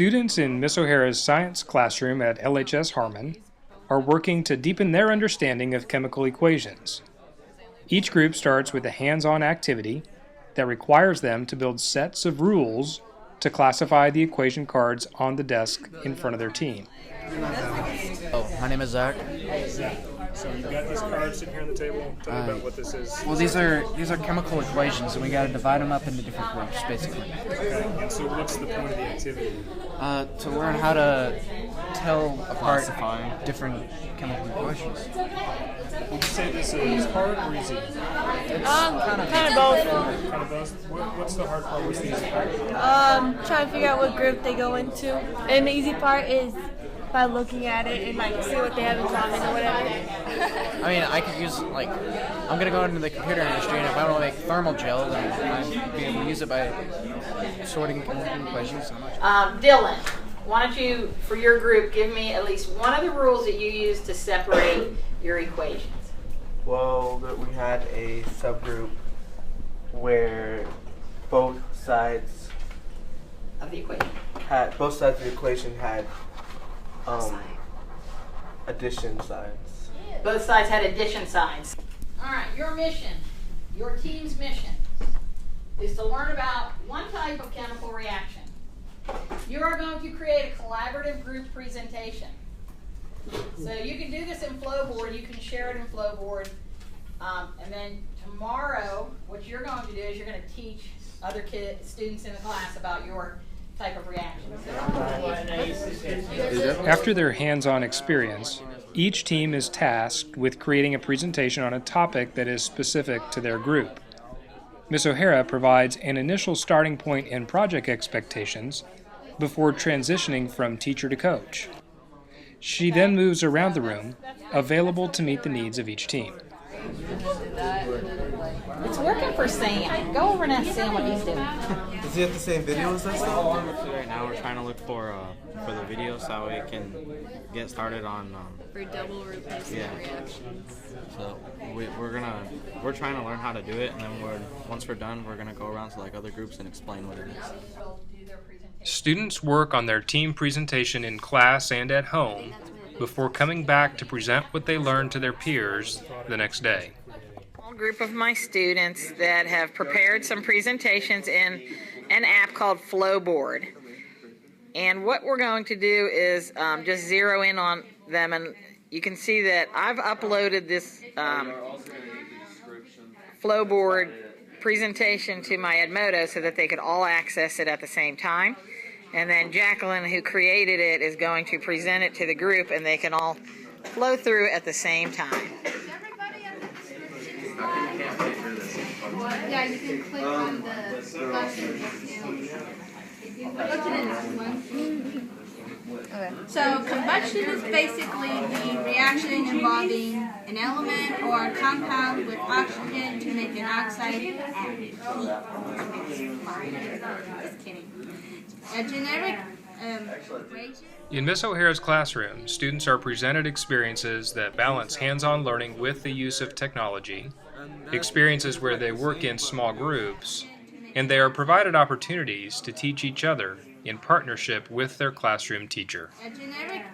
Students in Miss O'Hara's science classroom at LHS Harmon are working to deepen their understanding of chemical equations. Each group starts with a hands-on activity that requires them to build sets of rules to classify the equation cards on the desk in front of their team. Oh, my name is Zach. So you've got these cards sitting here on the table. Tell me about what this is. Well, these are chemical equations, and we got to divide them up into different groups, basically. Okay. And so what's the point of the activity? To learn how to tell apart different chemical equations. Would you say this is hard or easy? Kind of both. Kind of both. What's the hard part? What's the easy part? Trying to figure out what group they go into. And the easy part is by looking at it and see what they have in common or whatever. I mean, I could use, I'm going to go into the computer industry, and if I want to make thermal gel, then I'd be able to use it by sorting chemical equations. Dylan, why don't you, for your group, give me at least one of the rules that you use to separate your equations. Well, we had a subgroup where both sides Of the equation. had addition signs. Both sides had addition signs. All right, your mission, your team's mission, is to learn about one type of chemical reaction. You are going to create a collaborative group presentation. So you can do this in Flowboard, you can share it in Flowboard, and then tomorrow, what you're going to do is you're going to teach other students in the class about your type of reaction. After their hands-on experience, each team is tasked with creating a presentation on a topic that is specific to their group. Ms. O'Hara provides an initial starting point in project expectations before transitioning from teacher to coach. She then moves around the room, available to meet the needs of each team. It's working for Sam. Go over and ask Sam what he's doing. Does he have the same video as us? Right now we're trying to look for the video so we can get started on For double replacement reactions. so we're trying to learn how to do it, and then once we're done we're gonna go around to other groups and explain what it is. Students work on their team presentation in class and at home before coming back to present what they learned to their peers the next day. A group of my students that have prepared some presentations in an app called Flowboard. And what we're going to do is just zero in on them, and you can see that I've uploaded this Flowboard presentation to my Edmodo so that they could all access it at the same time. And then Jacqueline, who created it, is going to present it to the group, and they can all flow through at the same time. Yeah, you can click on the buttons. Okay. So combustion is basically the reaction involving an element or a compound with oxygen to make an oxide at heat. Just kidding. A generic reagent. In Miss O'Hara's classroom, students are presented experiences that balance hands-on learning with the use of technology, experiences where they work in small groups, and they are provided opportunities to teach each other in partnership with their classroom teacher. A generic